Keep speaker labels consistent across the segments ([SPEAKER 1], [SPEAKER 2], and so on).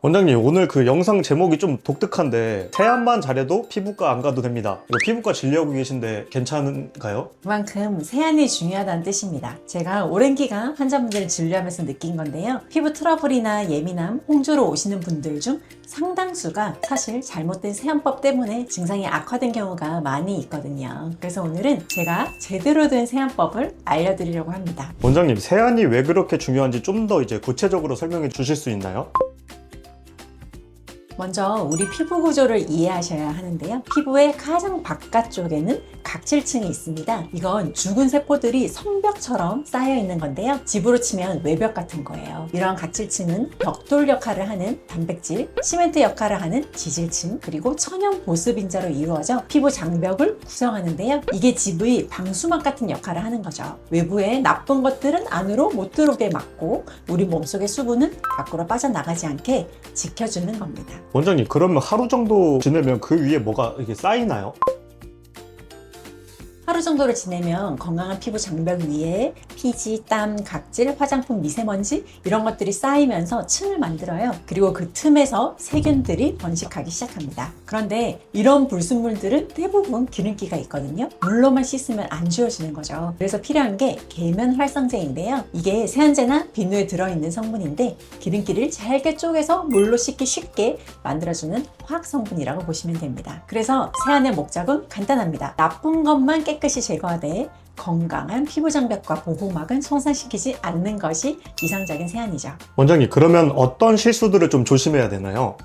[SPEAKER 1] 원장님, 오늘 그 영상 제목이 좀 독특한데 세안만 잘해도 피부과 안 가도 됩니다. 이거 피부과 진료하고 계신데 괜찮은가요?
[SPEAKER 2] 그만큼 세안이 중요하다는 뜻입니다. 제가 오랜 기간 환자분들을 진료하면서 느낀 건데요. 피부 트러블이나 예민함, 홍조로 오시는 분들 중 상당수가 사실 잘못된 세안법 때문에 증상이 악화된 경우가 많이 있거든요. 그래서 오늘은 제가 제대로 된 세안법을 알려드리려고 합니다.
[SPEAKER 1] 원장님, 세안이 왜 그렇게 중요한지 좀 더 이제 구체적으로 설명해 주실 수 있나요?
[SPEAKER 2] 먼저 우리 피부 구조를 이해하셔야 하는데요. 피부의 가장 바깥쪽에는 각질층이 있습니다. 이건 죽은 세포들이 성벽처럼 쌓여 있는 건데요. 집으로 치면 외벽 같은 거예요. 이러한 각질층은 벽돌 역할을 하는 단백질, 시멘트 역할을 하는 지질층, 그리고 천연 보습 인자로 이루어져 피부 장벽을 구성하는데요. 이게 집의 방수막 같은 역할을 하는 거죠. 외부의 나쁜 것들은 안으로 못 들어오게 막고 우리 몸속의 수분은 밖으로 빠져나가지 않게 지켜주는 겁니다.
[SPEAKER 1] 원장님, 그러면 하루 정도 지내면 그 위에 뭐가 이렇게 쌓이나요?
[SPEAKER 2] 하루 정도를 지내면 건강한 피부 장벽 위에 피지, 땀, 각질, 화장품, 미세먼지 이런 것들이 쌓이면서 층을 만들어요. 그리고 그 틈에서 세균들이 번식하기 시작합니다. 그런데 이런 불순물들은 대부분 기름기가 있거든요. 물로만 씻으면 안 지워지는 거죠. 그래서 필요한 게 계면 활성제인데요. 이게 세안제나 비누에 들어있는 성분인데 기름기를 잘게 쪼개서 물로 씻기 쉽게 만들어주는 화학 성분이라고 보시면 됩니다. 그래서 세안의 목적은 간단합니다. 나쁜 것만 깨끗이 제거하되 건강한 피부 장벽과 보호막은 손상시키지 않는 것이 이상적인 세안이죠.
[SPEAKER 1] 원장님, 그러면 어떤 실수들을 좀 조심해야 되나요?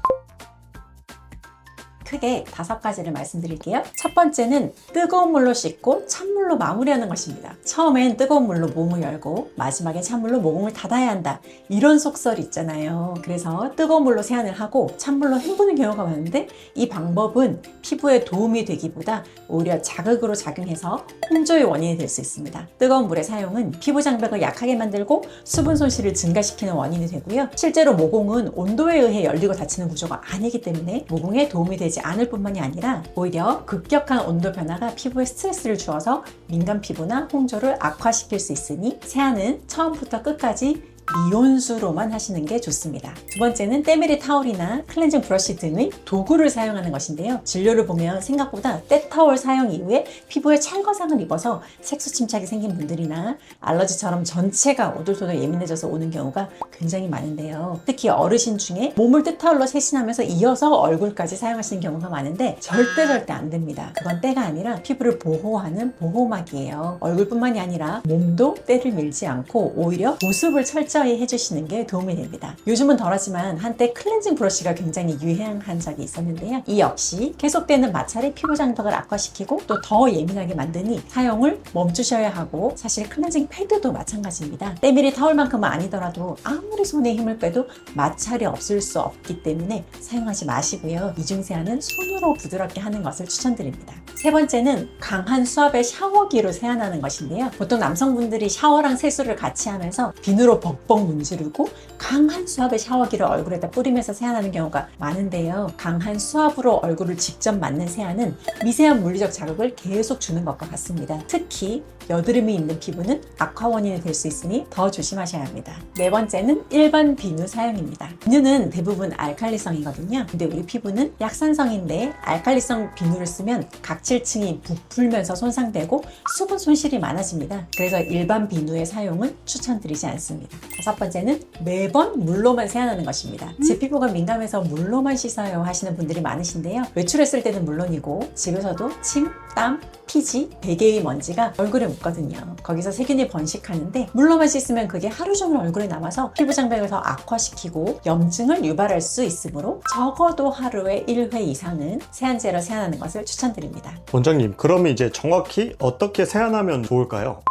[SPEAKER 2] 크게 5가지를 말씀드릴게요. 첫 번째는 뜨거운 물로 씻고 찬물로 마무리하는 것입니다. 처음엔 뜨거운 물로 몸을 열고 마지막에 찬물로 모공을 닫아야 한다. 이런 속설이 있잖아요. 그래서 뜨거운 물로 세안을 하고 찬물로 헹구는 경우가 많은데 이 방법은 피부에 도움이 되기보다 오히려 자극으로 작용해서 홍조의 원인이 될 수 있습니다. 뜨거운 물의 사용은 피부 장벽을 약하게 만들고 수분 손실을 증가시키는 원인이 되고요. 실제로 모공은 온도에 의해 열리고 닫히는 구조가 아니기 때문에 모공에 도움이 되지 않을 뿐만이 아니라 오히려 급격한 온도 변화가 피부에 스트레스를 주어서 민감 피부나 홍조를 악화시킬 수 있으니 세안은 처음부터 끝까지 미온수로만 하시는 게 좋습니다. 두 번째는 때밀이 타올이나 클렌징 브러쉬 등의 도구를 사용하는 것인데요. 진료를 보면 생각보다 때타올 사용 이후에 피부에 찰거상을 입어서 색소 침착이 생긴 분들이나 알러지처럼 전체가 오돌토돌 예민해져서 오는 경우가 굉장히 많은데요. 특히 어르신 중에 몸을 때타올로 세신하면서 이어서 얼굴까지 사용하시는 경우가 많은데 절대 안 됩니다. 그건 때가 아니라 피부를 보호하는 보호막이에요. 얼굴뿐만이 아니라 몸도 때를 밀지 않고 오히려 보습을 철저히 해주시는 게 도움이 됩니다. 요즘은 덜하지만 한때 클렌징 브러쉬가 굉장히 유행한 적이 있었는데요. 이 역시 계속되는 마찰이 피부 장벽을 악화시키고 또 더 예민하게 만드니 사용을 멈추셔야 하고 사실 클렌징 패드도 마찬가지입니다. 때밀이 타올만큼은 아니더라도 아무리 손에 힘을 빼도 마찰이 없을 수 없기 때문에 사용하지 마시고요. 이중세안은 손으로 부드럽게 하는 것을 추천드립니다. 세 번째는 강한 수압의 샤워기로 세안하는 것인데요. 보통 남성분들이 샤워랑 세수를 같이 하면서 비누로 벅벅 문지르고 강한 수압의 샤워기를 얼굴에다 뿌리면서 세안하는 경우가 많은데요. 강한 수압으로 얼굴을 직접 맞는 세안은 미세한 물리적 자극을 계속 주는 것과 같습니다. 특히 여드름이 있는 피부는 악화 원인이 될 수 있으니 더 조심하셔야 합니다. 네 번째는 일반 비누 사용입니다. 비누는 대부분 알칼리성이거든요. 근데 우리 피부는 약산성인데 알칼리성 비누를 쓰면 각질층이 부풀면서 손상되고 수분 손실이 많아집니다. 그래서 일반 비누의 사용은 추천드리지 않습니다. 다섯 번째는 매번 물로만 세안하는 것입니다. 제 피부가 민감해서 물로만 씻어요 하시는 분들이 많으신데요. 외출했을 때는 물론이고 집에서도 침, 땀, 피지, 베개의 먼지가 얼굴에 묻거든요. 거기서 세균이 번식하는데 물로만 씻으면 그게 하루 종일 얼굴에 남아서 피부 장벽을 더 악화시키고 염증을 유발할 수 있으므로 적어도 하루에 1회 이상은 세안제로 세안하는 것을 추천드립니다.
[SPEAKER 1] 원장님, 그러면 이제 정확히 어떻게 세안하면 좋을까요?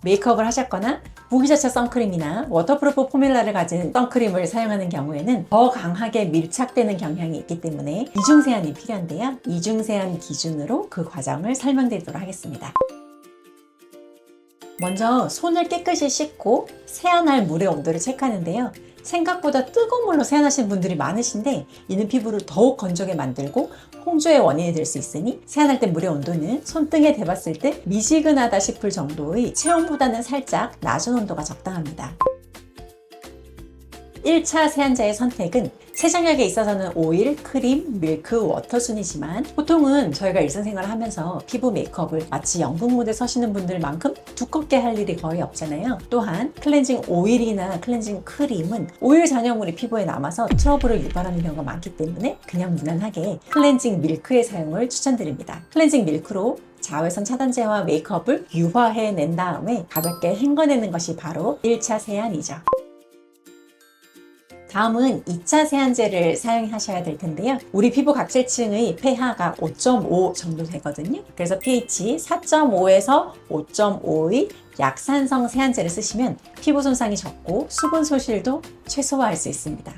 [SPEAKER 2] 메이크업을 하셨거나 무기자체 선크림이나 워터프루프 포뮬라를 가진 선크림을 사용하는 경우에는 더 강하게 밀착되는 경향이 있기 때문에 이중세안이 필요한데요. 이중세안 기준으로 그 과정을 설명드리도록 하겠습니다. 먼저 손을 깨끗이 씻고 세안할 물의 온도를 체크하는데요. 생각보다 뜨거운 물로 세안하시는 분들이 많으신데 이는 피부를 더욱 건조하게 만들고 홍조의 원인이 될 수 있으니 세안할 때 물의 온도는 손등에 대봤을 때 미지근하다 싶을 정도의 체온보다는 살짝 낮은 온도가 적당합니다. 1차 세안제의 선택은 세정력에 있어서는 오일, 크림, 밀크, 워터 순이지만 보통은 저희가 일상생활을 하면서 피부 메이크업을 마치 영국무대 서시는 분들만큼 두껍게 할 일이 거의 없잖아요. 또한 클렌징 오일이나 클렌징 크림은 오일 잔여물이 피부에 남아서 트러블을 유발하는 경우가 많기 때문에 그냥 무난하게 클렌징 밀크의 사용을 추천드립니다. 클렌징 밀크로 자외선 차단제와 메이크업을 유화해낸 다음에 가볍게 헹궈내는 것이 바로 1차 세안이죠. 다음은 2차 세안제를 사용하셔야 될 텐데요. 우리 피부 각질층의 pH가 5.5 정도 되거든요. 그래서 pH 4.5에서 5.5의 약산성 세안제를 쓰시면 피부 손상이 적고 수분 소실도 최소화할 수 있습니다.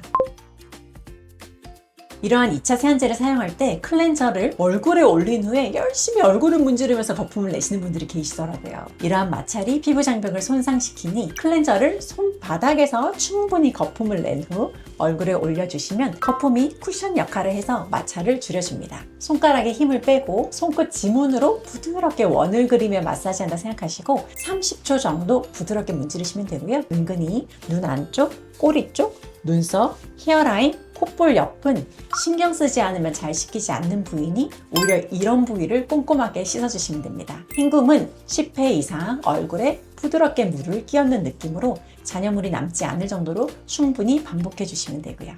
[SPEAKER 2] 이러한 2차 세안제를 사용할 때 클렌저를 얼굴에 올린 후에 열심히 얼굴을 문지르면서 거품을 내시는 분들이 계시더라고요. 이러한 마찰이 피부 장벽을 손상시키니 클렌저를 손바닥에서 충분히 거품을 낸 후 얼굴에 올려주시면 거품이 쿠션 역할을 해서 마찰을 줄여줍니다. 손가락에 힘을 빼고 손끝 지문으로 부드럽게 원을 그리며 마사지한다 생각하시고 30초 정도 부드럽게 문지르시면 되고요. 은근히 눈 안쪽, 꼬리 쪽, 눈썹, 헤어라인, 콧볼 옆은 신경 쓰지 않으면 잘 씻기지 않는 부위니 오히려 이런 부위를 꼼꼼하게 씻어주시면 됩니다. 헹굼은 10회 이상 얼굴에 부드럽게 물을 끼얹는 느낌으로 잔여물이 남지 않을 정도로 충분히 반복해 주시면 되고요.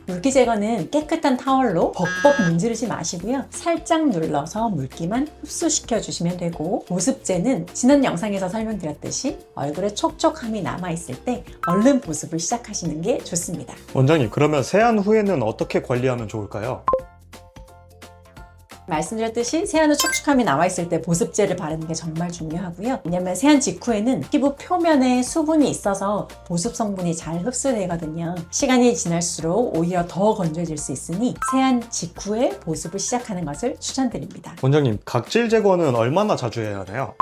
[SPEAKER 2] 물기 제거는 깨끗한 타월로 벅벅 문지르지 마시고요. 살짝 눌러서 물기만 흡수시켜 주시면 되고, 보습제는 지난 영상에서 설명드렸듯이 얼굴에 촉촉함이 남아있을 때 얼른 보습을 시작하시는 게 좋습니다.
[SPEAKER 1] 원장님, 그러면 세안 후에는 어떻게 관리하면 좋을까요?
[SPEAKER 2] 말씀드렸듯이 세안 후 촉촉함이 남아있을 때 보습제를 바르는 게 정말 중요하고요. 왜냐면 세안 직후에는 피부 표면에 수분이 있어서 보습 성분이 잘 흡수되거든요. 시간이 지날수록 오히려 더 건조해질 수 있으니 세안 직후에 보습을 시작하는 것을 추천드립니다.
[SPEAKER 1] 원장님, 각질 제거는 얼마나 자주 해야 하나요?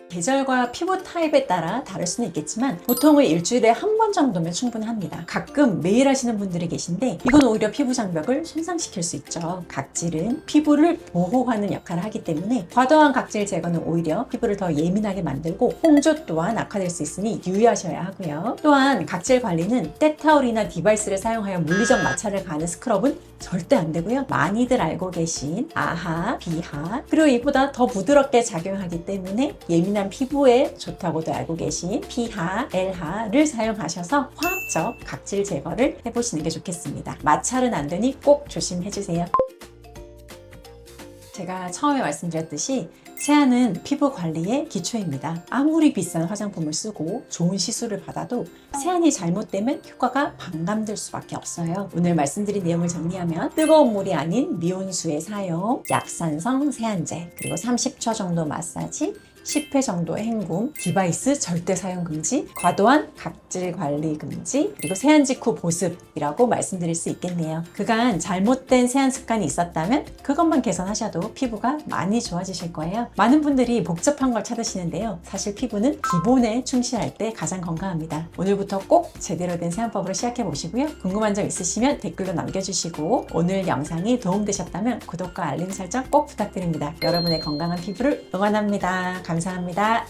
[SPEAKER 2] 계절과 피부 타입에 따라 다를 수는 있겠지만 보통은 일주일에 한 번 정도면 충분합니다. 가끔 매일 하시는 분들이 계신데 이건 오히려 피부 장벽을 손상시킬 수 있죠. 각질은 피부를 보호하는 역할을 하기 때문에 과도한 각질 제거는 오히려 피부를 더 예민하게 만들고 홍조 또한 악화될 수 있으니 유의하셔야 하고요. 또한 각질 관리는 때타올이나 디바이스를 사용하여 물리적 마찰을 가는 스크럽은 절대 안 되고요. 많이들 알고 계신 아하, 비하, 그리고 이보다 더 부드럽게 작용하기 때문에 예민한 피부에 좋다고도 알고 계신 피하, 엘하를 사용하셔서 화학적 각질 제거를 해보시는 게 좋겠습니다. 마찰은 안 되니 꼭 조심해주세요. 제가 처음에 말씀드렸듯이 세안은 피부 관리의 기초입니다. 아무리 비싼 화장품을 쓰고 좋은 시술을 받아도 세안이 잘못되면 효과가 반감될 수밖에 없어요. 오늘 말씀드린 내용을 정리하면 뜨거운 물이 아닌 미온수의 사용, 약산성 세안제, 그리고 30초 정도 마사지, 10회 정도 헹굼, 디바이스 절대 사용 금지, 과도한 각질 관리 금지, 그리고 세안 직후 보습이라고 말씀드릴 수 있겠네요. 그간 잘못된 세안 습관이 있었다면 그것만 개선하셔도 피부가 많이 좋아지실 거예요. 많은 분들이 복잡한 걸 찾으시는데요. 사실 피부는 기본에 충실할 때 가장 건강합니다. 오늘부터 꼭 제대로 된 세안법으로 시작해 보시고요. 궁금한 점 있으시면 댓글로 남겨주시고, 오늘 영상이 도움되셨다면 구독과 알림 설정 꼭 부탁드립니다. 여러분의 건강한 피부를 응원합니다. 감사합니다.